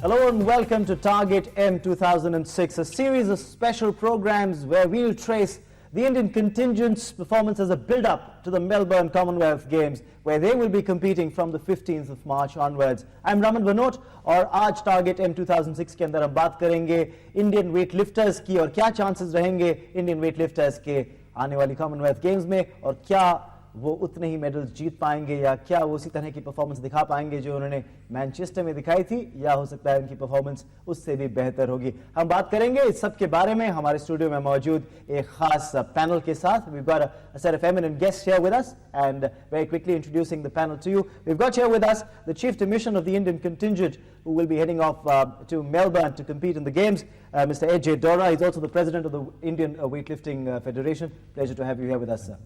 Hello and welcome to Target M 2006, a series of special programs where we'll trace the Indian contingent's performance as a build-up to the Melbourne Commonwealth Games, where they will be competing from the 15th of March onwards. I'm Raman Vanot और आज Target M 2006 के अंदर हम बात करेंगे Indian wait lifters की और क्या चांसेस रहेंगे इंडियन वेट लिफ्टर्स के आने वाली कॉमनवेल्थ गेम्स में और क्या वो उतने ही मेडल्स जीत पाएंगे या क्या वो उसी तरह की परफॉर्मेंस दिखा पाएंगे जो उन्होंने मैनचेस्टर में दिखाई थी या हो सकता है उनकी परफॉर्मेंस उससे भी बेहतर होगी। हम बात करेंगे इस सब के बारे में हमारे स्टूडियो में मौजूद एक खास पैनल के साथ। We've got a set of eminent guests here with us and very quickly introducing the panel to you. We've got here with us the Chief Dimission of the Indian contingent who will be heading off to Melbourne to compete in the games, Mr. A.J. Dora. He's also the President of the Indian Weightlifting Federation. Pleasure to have you here with us, sir.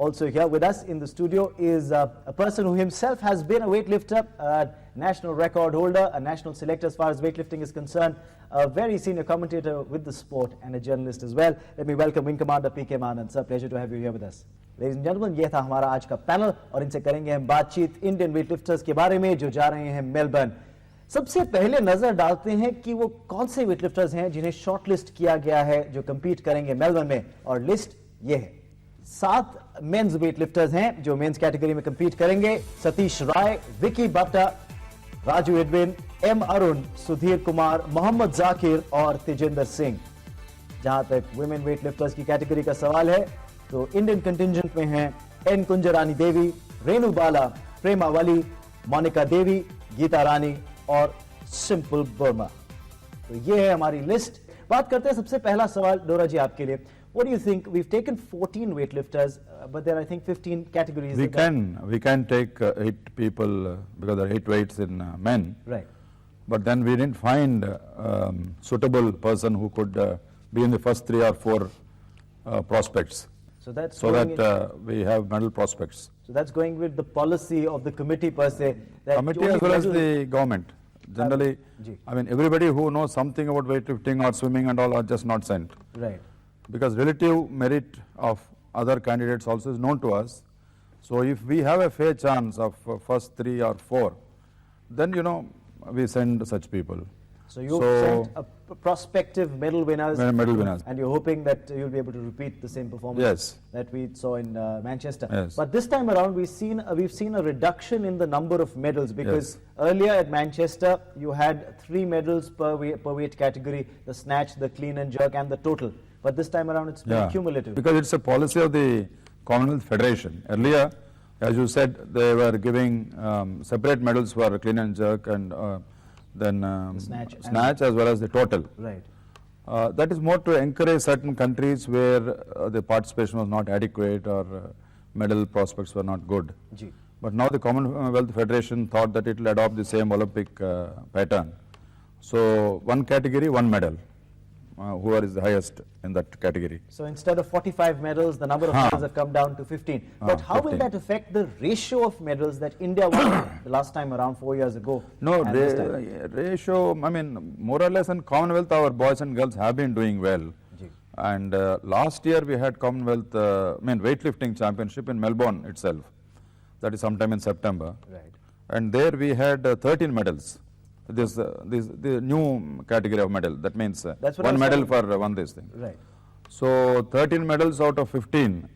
Also here with us in the studio is a person who himself has been a weightlifter, a national record holder, a national selector as far as weightlifting is concerned, a very senior commentator with the sport and a journalist as well. Let me welcome Wing Commander P.K. Manan. Sir, pleasure to have you here with us. Ladies and gentlemen, ये था हमारा आज का panel और इनसे करेंगे हम बातचीत इंडियन वेटलिफ्टर्स के बारे में जो जा रहे हैं मेलबर्न। सबसे पहले नजर डालते हैं कि वो कौन से वेटलिफ्टर्स हैं जिन्हें शॉर्टलिस्ट किया गया है जो कम्पीट करेंगे मेलबर्न में, और लिस्ट ये है। 7 मेंस वेटलिफ्टर्स हैं जो मेंस कैटेगरी में कंपीट करेंगे। सतीश राय, विकी बट्टा, राजू एडविन, एम अरुण, सुधीर कुमार, मोहम्मद जाकिर और तेजिंदर सिंह। जहां तक वुमेन वेटलिफ्टर्स की कैटेगरी का सवाल है तो इंडियन कंटिंजेंट में हैं एन कुंजरानी देवी, रेणु बाला, प्रेमा वली, मोनिका देवी, गीता रानी और सिंपल वर्मा। तो ये है हमारी लिस्ट। बात करते हैं सबसे पहला सवाल डोरा जी आपके लिए। What do you think? We've taken 14 weightlifters, but there are, I think, 15 categories. We can take 8 people because there are 8 weights in men. Right. But then we didn't find suitable person who could be in the first 3 or 4 prospects. So that's we have medal prospects. So that's going with the policy of the committee per se. Committee as well as the government. Generally, I mean, everybody who knows something about weightlifting or swimming and all are just not sent. Right. Because relative merit of other candidates also is known to us. So if we have a fair chance of first 3 or 4, then we send such people. So you've sent a prospective medal winners, and you're hoping that you'll be able to repeat the same performance that we saw in Manchester. Yes. But this time around we've seen a reduction in the number of medals because earlier at Manchester you had 3 medals per weight category: the snatch, the clean and jerk, and the total. But this time around it's been cumulative. Because it's a policy of the Commonwealth Federation. Earlier, as you said, they were giving separate medals for clean and jerk and then snatch as well as the total. Right. That is more to encourage certain countries where the participation was not adequate or medal prospects were not good. But now the Commonwealth Federation thought that it will adopt the same Olympic pattern. So one category, one medal. Whoever is the highest in that category. So instead of 45 medals, the number of medals have come down to 15. But how 15. Will that affect the ratio of medals that India won the last time around 4 years ago? No, ratio, I mean, more or less in Commonwealth, our boys and girls have been doing well. And last year we had Commonwealth, weightlifting championship in Melbourne itself. That is sometime in September. Right. And there we had 13 medals. The new category of medal, that means one medal for this thing. Right. So 13 medals out of 15,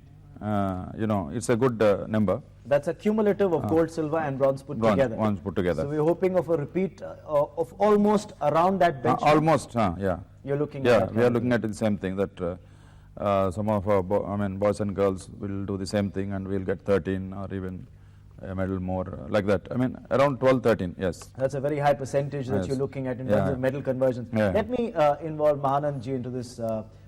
it's a good number. That's a cumulative of gold, silver and bronze put together. So we're hoping of a repeat of almost around that benchmark. Almost, yeah. You're looking at that. We are looking at the same thing, that some of our boys and girls will do the same thing and we'll get 13 or even a medal more, like that. I mean, around 12, 13, yes. That's a very high percentage that you're looking at in terms of medal conversions. Let me involve Mahanand ji into this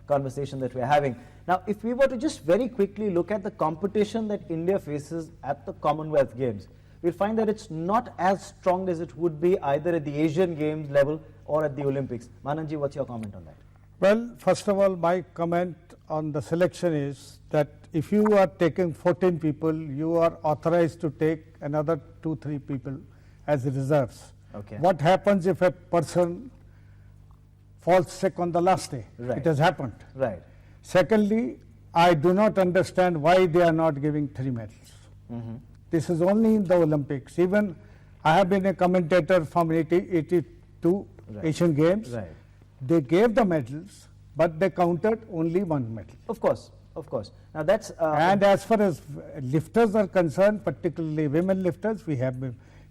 conversation that we're having. Now, if we were to just very quickly look at the competition that India faces at the Commonwealth Games, we'll find that it's not as strong as it would be either at the Asian Games level or at the Olympics. Mananji, what's your comment on that? Well, first of all, my comment on the selection is that if you are taking 14 people, you are authorized to take another 2-3 people as reserves. Okay. What happens if a person falls sick on the last day? Right. It has happened. Right. Secondly, I do not understand why they are not giving 3 medals. This is only in the Olympics. Even I have been a commentator from 82 Asian Games. Right. They gave the medals, but they counted only 1 medal. Of course, of course. Now that's And as far as lifters are concerned, particularly women lifters, we have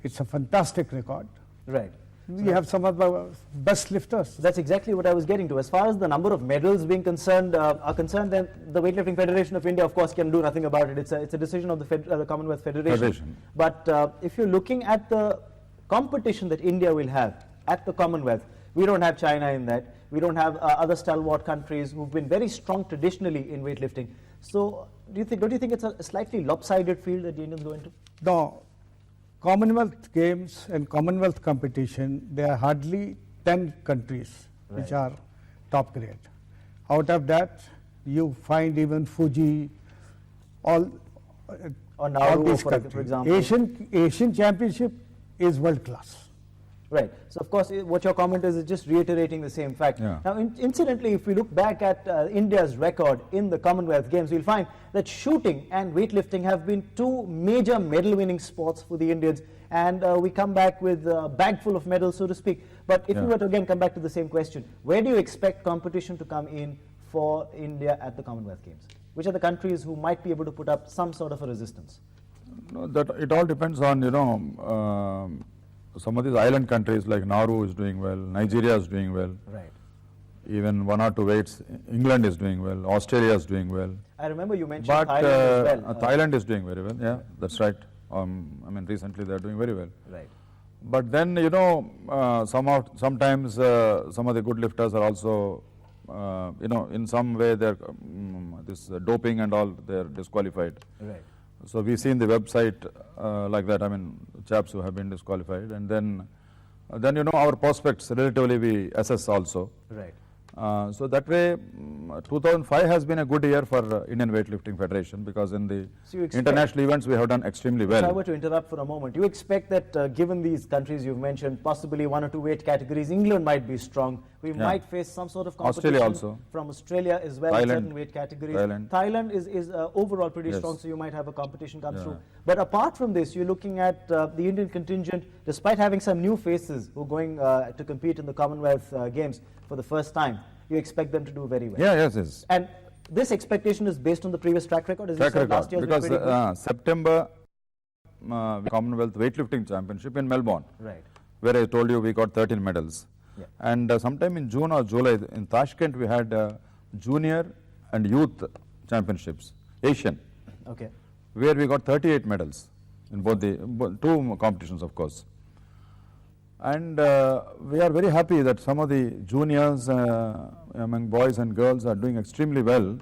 it's a fantastic record. right. We have some of the best lifters. That's exactly what I was getting to. As far as the number of medals being concerned are concerned, then the Weightlifting Federation of India, of course, can do nothing about it. It's a decision of the Commonwealth Federation. But if you're looking at the competition that India will have at the Commonwealth, we don't have China in that. We don't have other stalwart countries who've been very strong traditionally in weightlifting. So, don't you think it's a slightly lopsided field that the Indians go into? No, Commonwealth Games and Commonwealth competition, there are hardly 10 countries which are top grade. Out of that, you find even Fuji, all Nauru, these for countries. example. Asian Championship is world class. Right. So, of course, what your comment is just reiterating the same fact. Yeah. Now, incidentally, if we look back at India's record in the Commonwealth Games, we'll find that shooting and weightlifting have been 2 major medal-winning sports for the Indians. And we come back with a bag full of medals, so to speak. But if we were to again come back to the same question, where do you expect competition to come in for India at the Commonwealth Games? Which are the countries who might be able to put up some sort of a resistance? No, that it all depends on, some of these island countries like Nauru is doing well, Nigeria is doing well. Right. Even 1 or 2 weights, England is doing well, Australia is doing well. I remember you mentioned But Thailand as well. Thailand is doing very well, yeah, that's right. I mean, recently they are doing very well. Right. But then, sometimes some of the good lifters are also, in some way they're, this doping and all, they're disqualified. Right. So we see in the website like that, I mean, chaps who have been disqualified, and then our prospects relatively we assess also. Right. So that way, 2005 has been a good year for Indian Weightlifting Federation, because in the international events we have done extremely well. If I were to interrupt for a moment, you expect that given these countries you've mentioned, possibly 1 or 2 weight categories, England might be strong. We might face some sort of competition Australia also. from Australia as well in certain weight categories. Thailand is overall pretty strong, so you might have a competition come through. But apart from this, you're looking at the Indian contingent, despite having some new faces who are going to compete in the Commonwealth Games for the first time, you expect them to do very well. Yeah, yes. And this expectation is based on the previous track record, as you said last year. Because September Commonwealth Weightlifting Championship in Melbourne, right, where I told you we got 13 medals. Yeah. And sometime in June or July in Tashkent we had junior and youth championships, Asian, okay, where we got 38 medals in both the 2 competitions, of course. And we are very happy that some of the juniors among boys and girls are doing extremely well,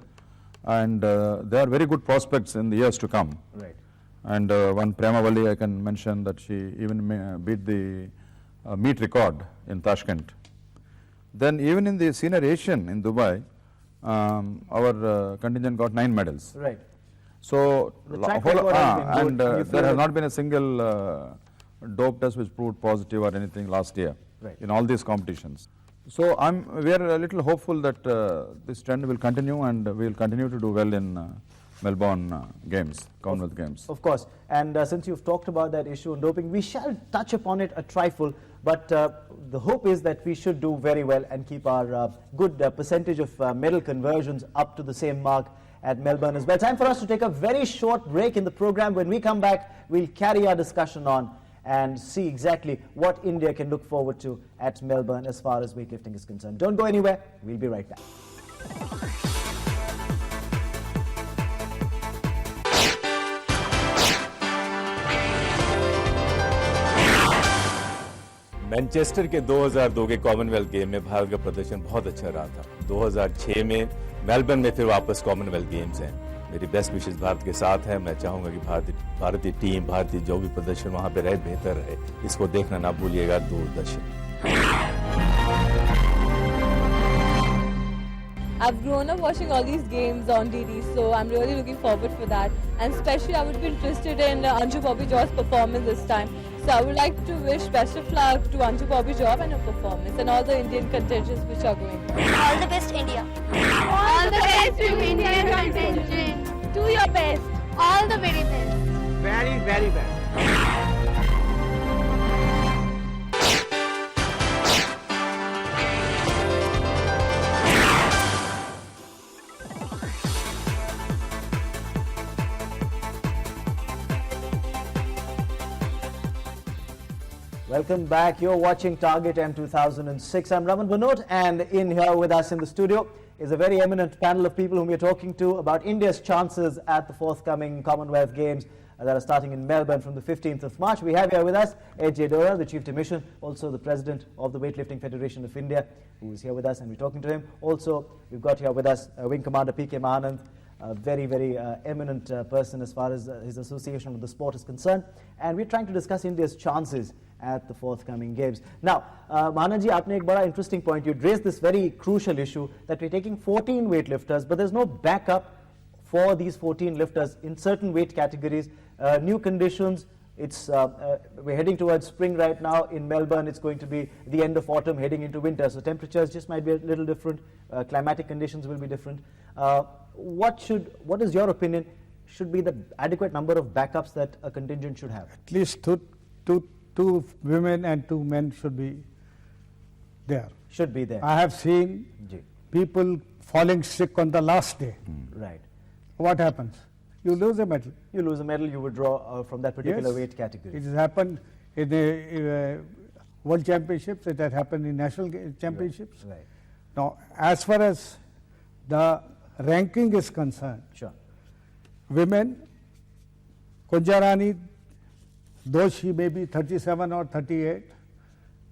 and they are very good prospects in the years to come. right, And one Premavalli, I can mention that she even beat the meet record in Tashkent. Then even in the Senior Asian in Dubai, our contingent got 9 medals. right. So, The track record has been good. You feel there has that- not been a single dope test which proved positive or anything last year, Right. in all these competitions. So we are a little hopeful that this trend will continue, and we will continue to do well in Melbourne Games, Commonwealth Games. Of course, and since you've talked about that issue on doping, we shall touch upon it a trifle, but the hope is that we should do very well and keep our good percentage of medal conversions up to the same mark at Melbourne as well. Time for us to take a very short break in the program. When we come back, we'll carry our discussion on and see exactly what India can look forward to at Melbourne as far as weightlifting is concerned. Don't go anywhere, we'll be right back. Manchester के 2002 के Commonwealth game में भारत का प्रदर्शन बहुत अच्छा रहा था। 2006 में मेलबर्न में फिर वापस कॉमनवेल्थ गेम्स हैं। मेरी बेस्ट विशेष भारत के साथ है। मैं चाहूंगा कि भारतीय टीम, भारतीय जो भी प्रदर्शन वहां पे रहे, बेहतर रहे। इसको देखना ना भूलिएगा Doordarshan. I've grown up watching all these games on DD, so I'm really looking forward for that. And especially I would be interested in Anju Bobby Jaw's performance this time. So I would like to wish best of luck to Anju Bobby Jaw and her performance and all the Indian contingents which are going on. All the best, India. All the best to Indian contingent. Do your best. All the very best. Very, very best. Welcome back. You're watching Target M 2006. I'm Raman Banot, and in here with us in the studio is a very eminent panel of people whom we're talking to about India's chances at the forthcoming Commonwealth Games that are starting in Melbourne from the 15th of March. We have here with us H.J. Dora, the Chief Technician, also the President of the Weightlifting Federation of India, who is here with us, and we're talking to him. Also, we've got here with us Wing Commander P.K. Mahanand, a very, very eminent person as far as his association with the sport is concerned. And we're trying to discuss India's chances at the forthcoming games. Now, Mahanand ji, aapne ek bada interesting point. You'd raised this very crucial issue that we're taking 14 weightlifters, but there's no backup for these 14 lifters in certain weight categories. New conditions, we're heading towards spring right now in Melbourne. It's going to be the end of autumn, heading into winter. So temperatures just might be a little different. Climatic conditions will be different. What is your opinion, should be the adequate number of backups that a contingent should have? At least two women and 2 men should be there. Should be there. I have seen people falling sick on the last day. Right. What happens? You lose a medal. You lose a medal, you withdraw from that particular weight category. It has happened in the World Championships, it has happened in National Championships. Right. Now, as far as the ranking is concerned, Sure. women, Kunjarani, though she may be 37 or 38,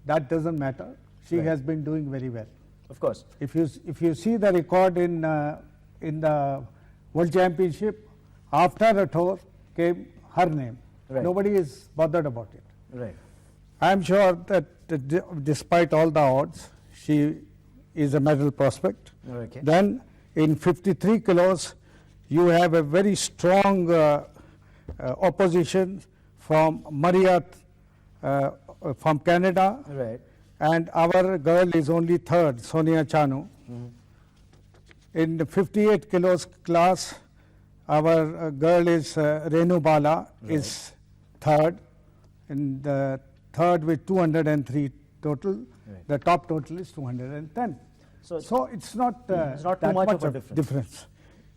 that doesn't matter. She Right. has been doing very well. Of course. If you see the record in the World Championship, after a tour came her name. Right. Nobody is bothered about it. Right. I am sure that despite all the odds, she is a medal prospect. Okay. Then in 53 kilos, you have a very strong opposition from Maria from Canada, Right. and our girl is only third, Sonia Chanu. In the 58 kilos class, our girl is Renu Bala, is third, and the third with 203 total. Right. The top total is 210. So it's not it's not that too much of a difference. difference.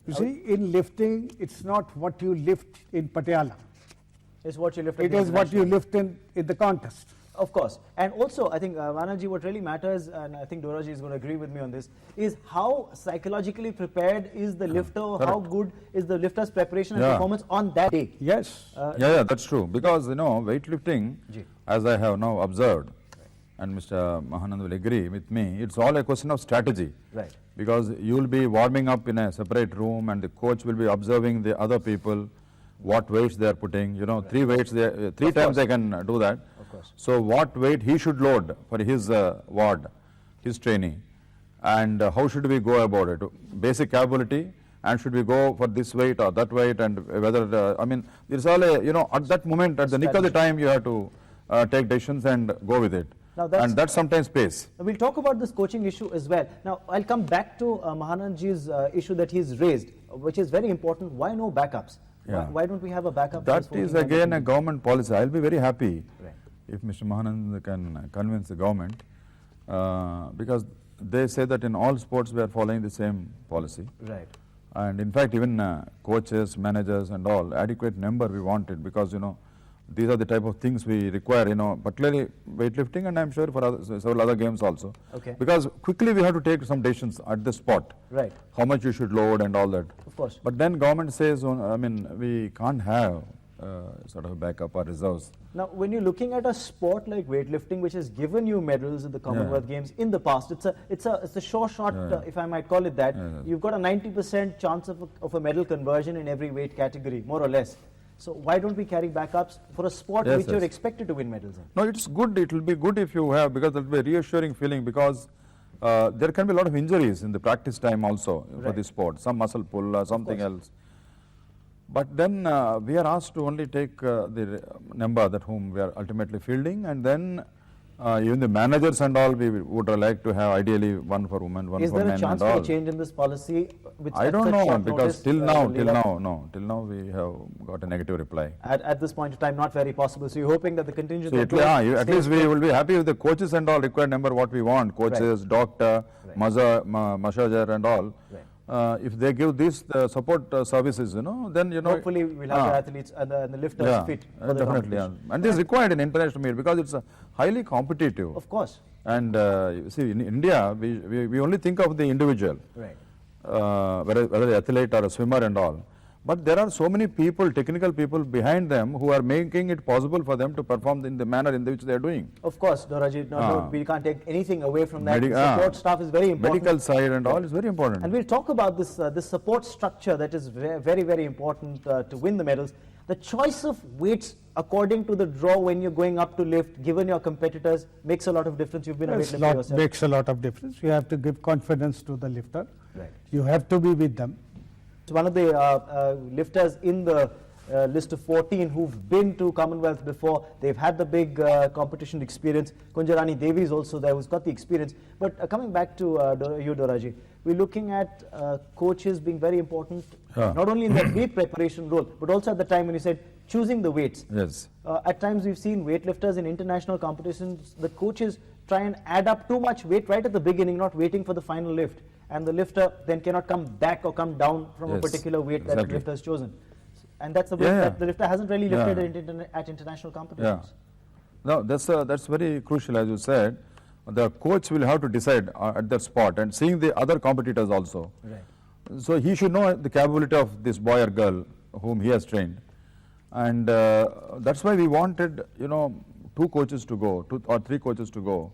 You see, in lifting, it's not what you lift in Patiala. It's what you lift at It the is what you international. lift in the contest. Of course. And also, I think, Mahanand ji, what really matters, and I think Dora ji is going to agree with me on this, is how psychologically prepared is the lifter, or how good is the lifter's preparation and Yeah. performance on that day. Yes. Yeah, that's true. Because, weightlifting, as I have now observed, and Mr. Mahanand will agree with me, it's all a question of strategy. Right. Because you will be warming up in a separate room, and the coach will be observing the other people, what weights they are putting. 3 weights, three times they can do that. Of course. So what weight he should load for his ward, his training, and how should we go about it? Basic capability, and should we go for this weight or that weight, and whether, there's all at that moment, at the nick of the time, you have to take decisions and go with it. Now And that sometimes pays. We'll talk about this coaching issue as well. Now, I'll come back to Mahanand ji's issue that he's raised, which is very important. Why no backups? Yeah. Why don't we have a backup? That is again a government policy. I'll be very happy Right. if Mr. Mahanand can convince the government, because they say that in all sports we are following the same policy. Right. And in fact, even coaches, managers and all, adequate number we wanted, because these are the type of things we require, particularly weightlifting, and I'm sure for several other games also. Okay. Because quickly we have to take some decisions at the spot. Right. How much you should load and all that. Of course. But then government says, we can't have sort of backup or reserves. Now, when you're looking at a sport like weightlifting, which has given you medals at the Commonwealth Games in the past, it's a sure shot, if I might call it that. You've got a 90% chance of a medal conversion in every weight category, more or less. So why don't we carry backups for a sport which you're expected to win medals in? No, it's good. It will be good if you have, because it will be a reassuring feeling, because there can be a lot of injuries in the practice time also for the sport, some muscle pull or something else. But then we are asked to only take the number that whom we are ultimately fielding, and then even the managers and all, we would like to have ideally one for women, one for men and all. Is there a chance for a change in this policy? I don't know, because till now we have got a negative reply. At this point in time, not very possible. So you're hoping that the contingent... At least we will be happy with the coaches and all required number what we want, coaches, doctor, massager and all. If they give these support services, then hopefully we'll have the athletes and the lifters fit for the definitely, and this is required in international meet because it's highly competitive. Of course. And you see, in India, we only think of the individual, whether the athlete or a swimmer and all. But there are so many people, technical people behind them who are making it possible for them to perform in the manner in which they are doing. Of course, Doraji, we can't take anything away from that. Support staff is very important. Medical side and all is very important. And we'll talk about this, this support structure that is very, very important to win the medals. The choice of weights according to the draw when you're going up to lift, given your competitors, makes a lot of difference. You've been a weightlifter yourself. Makes a lot of difference. You have to give confidence to the lifter. You have to be with them. One of the lifters in the list of 14 who've been to Commonwealth before, they've had the big competition experience. Kunjarani Devi is also there, who's got the experience. But coming back to you, Doraji, we're looking at coaches being very important, not only in that weight preparation role, but also at the time when you said choosing the weights. Yes. At times we've seen weightlifters in international competitions, the coaches try and add up too much weight right at the beginning, not waiting for the final lift. And the lifter then cannot come back or come down from a particular weight that the lifter has chosen. And that's the weight that the lifter hasn't really lifted at international competitions. No, that's very crucial, as you said. The coach will have to decide at that spot and seeing the other competitors also. So he should know the capability of this boy or girl whom he has trained. And that's why we wanted, 2 coaches to go, 2 or 3 coaches to go.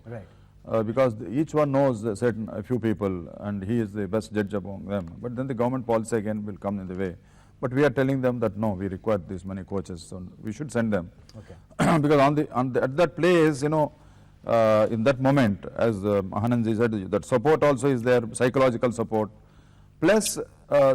Because each one knows a few people and he is the best judge among them. But then the government policy again will come in the way. But we are telling them that no, we require this many coaches, so we should send them. Because at that place, in that moment, as Mahananji said, that support also is there, psychological support, plus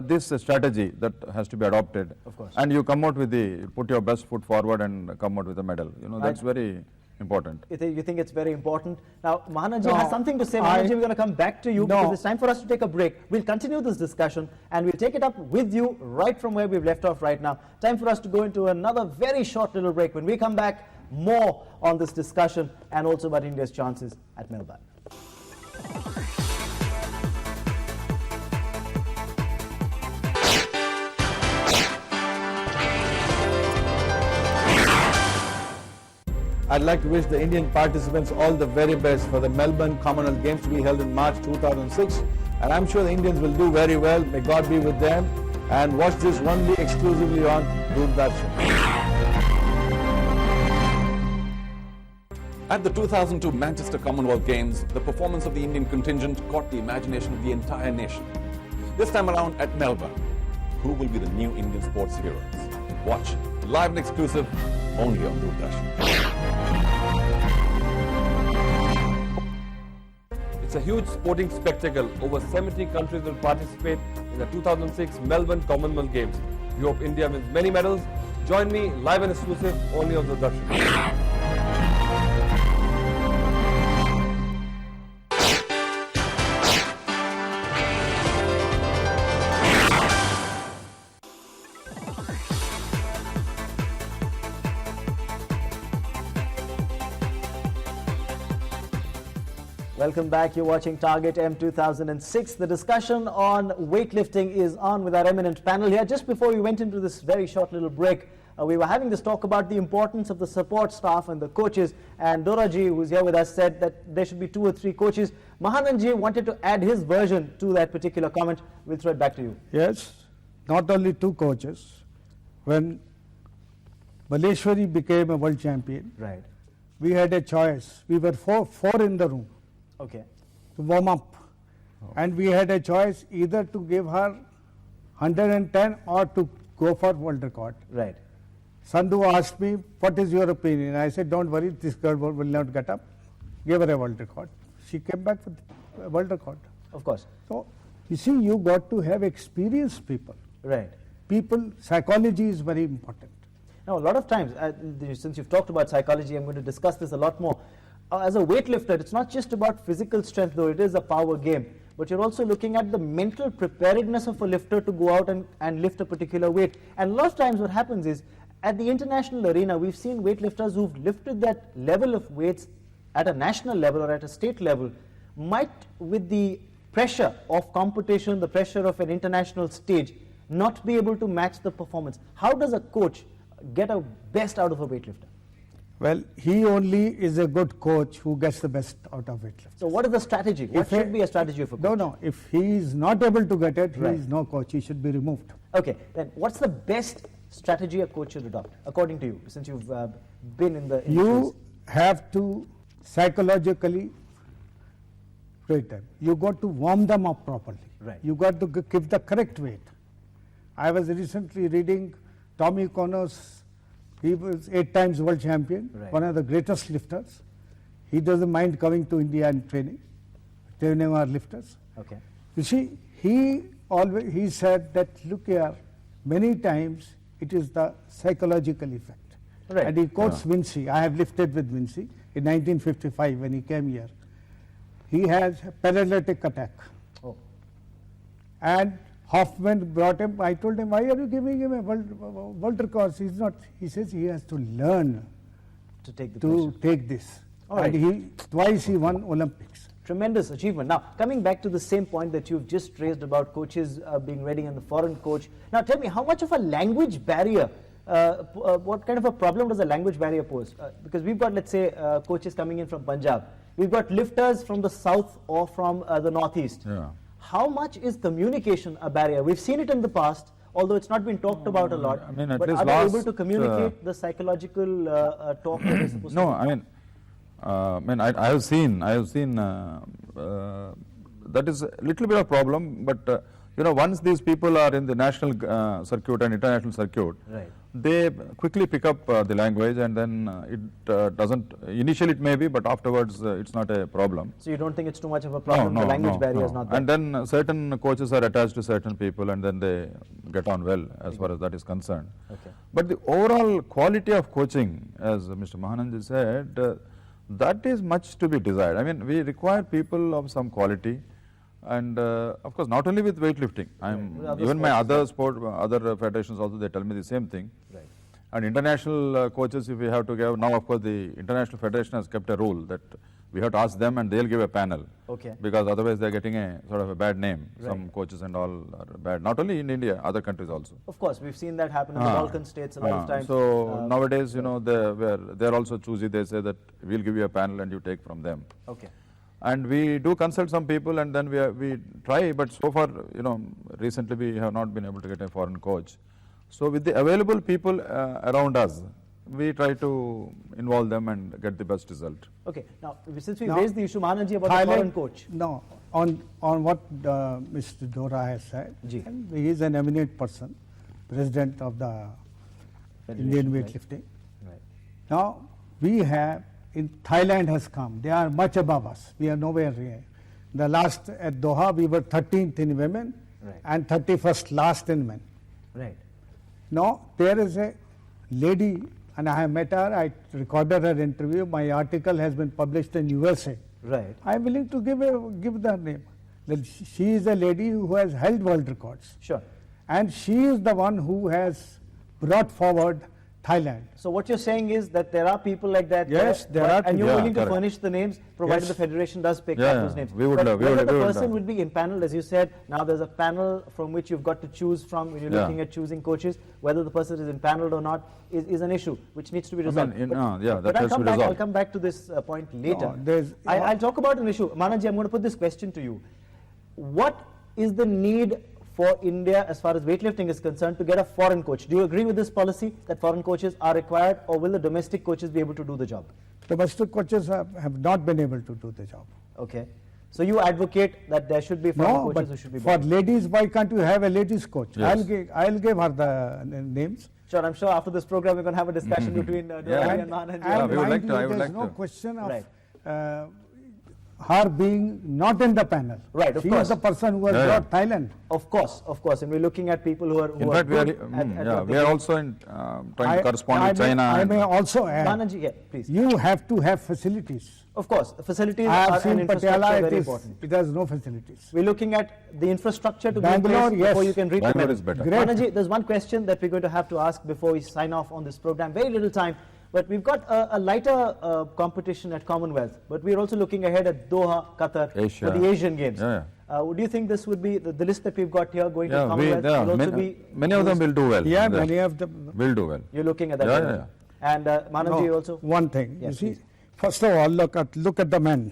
this strategy that has to be adopted. Of course. And you come out with put your best foot forward and come out with a medal. That's very important. You think it's very important. Now, Mahananji has something to say. Mahananji, we're going to come back to you because it's time for us to take a break. We'll continue this discussion and we'll take it up with you right from where we've left off right now. Time for us to go into another very short little break. When we come back, more on this discussion and also about India's chances at Melbourne. I'd like to wish the Indian participants all the very best for the Melbourne Commonwealth Games to be held in March 2006. And I'm sure the Indians will do very well. May God be with them. And watch this only exclusively on Doordarshan. At the 2002 Manchester Commonwealth Games, the performance of the Indian contingent caught the imagination of the entire nation. This time around at Melbourne, who will be the new Indian sports heroes? Watch live and exclusive only on Doordarshan. It's a huge sporting spectacle. Over 70 countries will participate in the 2006 Melbourne Commonwealth Games. We hope India wins many medals. Join me live and exclusive only on Doordarshan. Welcome back. You're watching Target M 2006. The discussion on weightlifting is on with our eminent panel here. Just before we went into this very short little break, we were having this talk about the importance of the support staff and the coaches. And Doraji, who's here with us, said that there should be 2 or 3 coaches. Mahananji wanted to add his version to that particular comment. We'll throw it back to you. Yes, not only 2 coaches. When Baleshwari became a world champion, we had a choice. We were four in the room. To warm up. And we had a choice either to give her 110 or to go for world record. Sandhu asked me, what is your opinion? I said, don't worry, this girl will not get up. Give her a world record. She came back with world record. Of course. So, you see, you got to have experienced people. Right. People, psychology is very important. Now, a lot of times, since you've talked about psychology, I'm going to discuss this a lot more. As a weightlifter, it's not just about physical strength, though it is a power game, but you're also looking at the mental preparedness of a lifter to go out and lift a particular weight. And a lot of times what happens is, at the international arena, we've seen weightlifters who've lifted that level of weights at a national level or at a state level, might, with the pressure of competition, the pressure of an international stage, not be able to match the performance. How does a coach get a best out of a weightlifter? Well, he only is a good coach who gets the best out of it. So what is the strategy? What should be a strategy of a coach? No, if he is not able to get it, Right. he is no coach, he should be removed. Okay, then what's the best strategy a coach should adopt, according to you, since you've been in the You have to psychologically rate them. You got to warm them up properly. Right. You got to give the correct weight. I was recently reading Tommy Connors. He was 8 times world champion, Right. one of the greatest lifters. He doesn't mind coming to India and training our lifters. Okay. You see, he said that, look here, many times it is the psychological effect. Right. And he quotes Vinci. I have lifted with Vinci in 1955 when he came here. He has a paralytic attack. Oh. And Hoffman brought him. I told him, why are you giving him a world record? He's not. He says he has to learn To take the to pressure. take this. All right. And twice he won Olympics. Tremendous achievement. Now, coming back to the same point that you've just raised about coaches being ready and the foreign coach. Now, tell me, how much of a language barrier, what kind of a problem does a language barrier pose? Because we've got, let's say, coaches coming in from Punjab. We've got lifters from the south or from the northeast. Yeah. How much is communication a barrier? We've seen it in the past, although it's not been talked about a lot. I mean, at but least are they able last, to communicate the psychological talk that they're supposed to No, do? I have seen that is a little bit of problem, but once these people are in the national circuit and international circuit, Right. they quickly pick up the language, and then it doesn't, initially it may be, but afterwards it's not a problem. So you don't think it's too much of a problem? The language barrier is not there. And then certain coaches are attached to certain people, and then they get on well as far as that is concerned. Okay. But the overall quality of coaching, as Mr. Mahanand said, that is much to be desired. I mean, we require people of some quality, and of course not only with weightlifting. Even my other federations also, they tell me the same thing. Right. And international coaches, if we have to give, now of course the international federation has kept a rule that we have to ask them and they'll give a panel. Okay. Because otherwise they're getting a sort of a bad name. Right. Some coaches and all are bad, not only in India, other countries also. Of course, we've seen that happen in the Balkan states a lot of times. So nowadays, they're also choosy. They say that we'll give you a panel and you take from them. Okay. And we do consult some people, and then we try, but so far, recently we have not been able to get a foreign coach. So with the available people around us, we try to involve them and get the best result. Okay. Now, since we raised the issue, Mahanandji, about Thailand, the foreign coach. No, on what Mr. Dora has said, Ji. and he is an eminent person, president of the Indian weightlifting. Right. Now, we have, in Thailand has come, they are much above us, we are nowhere here. The last at Doha, we were 13th in women, Right. and 31st last in men. Right. Now, there is a lady, and I have met her, I recorded her interview, my article has been published in USA. Right. I am willing to give the name. She is a lady who has held world records. Sure. And she is the one who has brought forward Thailand. So what you're saying is that there are people like that. Yes, there are and you're people. willing to correct. furnish the names, provided Yes. the federation does pick Yeah, up yeah. those names. We would But love- we whether would- the we would person love. would be impaneled, as you said, now there's a panel from which you've got to choose from when you're Yeah. looking at choosing coaches. Whether the person is impaneled or not is an issue which needs to be resolved. that But I'll has to come be back. I'll resolved. come back to this point later. No, there's- I'll talk about an issue. Mahanandji, I'm going to put this question to you. What is the need for India, as far as weightlifting is concerned, to get a foreign coach? Do you agree with this policy that foreign coaches are required, or will the domestic coaches be able to do the job? Domestic coaches have not been able to do the job. Okay. So you advocate that there should be foreign No, coaches but who should be for brought in. ladies, why can't you have a ladies coach? Yes. I'll give her the names. Sure, I'm sure after this program we're going to have a discussion between Dhoni and Mahanandji. Yeah, we would mind like to, you, I would there's like no to. question of Right. her being not in the panel. Right, of she course. is the person who has Yeah, brought Thailand. Of course, and we're looking at people who are In fact, we are, good at what we they are do. also trying to correspond with China. I may and- also add, Mananji, yeah, please. you have to have facilities. Of course, facilities I are have seen and infrastructure Patiala, very important. it has no facilities. We're looking at the infrastructure to Bangalore, be in place before yes. you can reach the Bangalore medal. is better. Great. Mananji, there's one question that we're going to have to ask before we sign off on this program. Very little time, but we've got a lighter competition at Commonwealth, but we're also looking ahead at Doha, Qatar, Asia. for the Asian Games. Yeah, Would you think this would be the list that we've got here going to Yeah, Commonwealth? yeah, will also be many of them will do well. Yeah, They many of them. will do well. You're looking at that. Yeah, level. And Mananji also. One thing, Yes, you see, please. first of all, look at the men.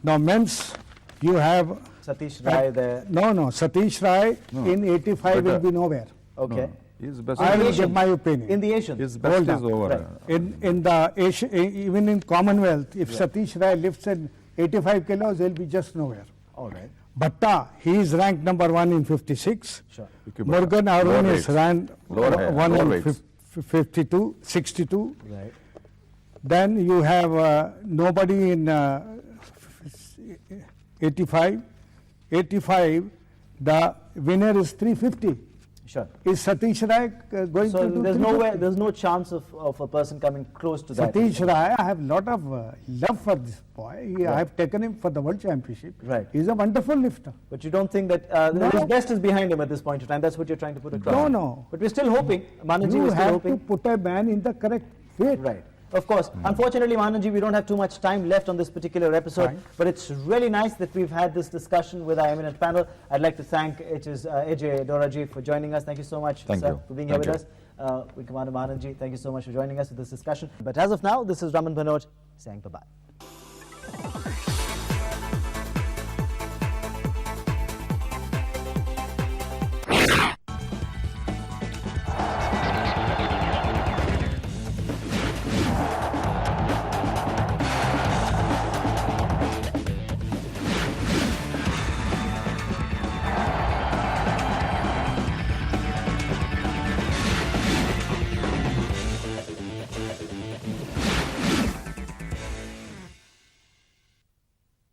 Now, men's, you have Satish Rai there. no, Satish Rai in 85 will be nowhere. Okay. He's best. I will Asian. give my opinion. In the Asian. His best Hold is up. over. Right. In the Asia, even in Commonwealth, if Satish Rai lifts in 85 kilos, he'll be just nowhere. All right. Bhatta, he is ranked number 1 in 56. Sure. Vicky Bhatta. Morgan Lower Arun is weights. ranked Lower 1 in weights. 52, 62. Right. Then you have nobody in 85. 85, the winner is 350. Sure. Is Satish Rai going So to do there's 350? there's no chance of a person coming close to that. Satish Rai, I have a lot of love for this boy. I have taken him for the World Championship. Right. He's a wonderful lifter. But you don't think that No. his best is behind him at this point in time? That's what you're trying to put across. No. But we're still hoping. Mananji, You we're still have hoping. to put a man in the correct weight. Right. Of course. Unfortunately, Mananji, we don't have too much time left on this particular episode. Fine. But it's really nice that we've had this discussion with our eminent panel. I'd like to thank AJ Doraji for joining us. Thank you so much, Thank sir, you. for being Thank here you. with us. Commander Mananji, thank you so much for joining us for this discussion. But as of now, this is Raman Bhanoj saying bye-bye.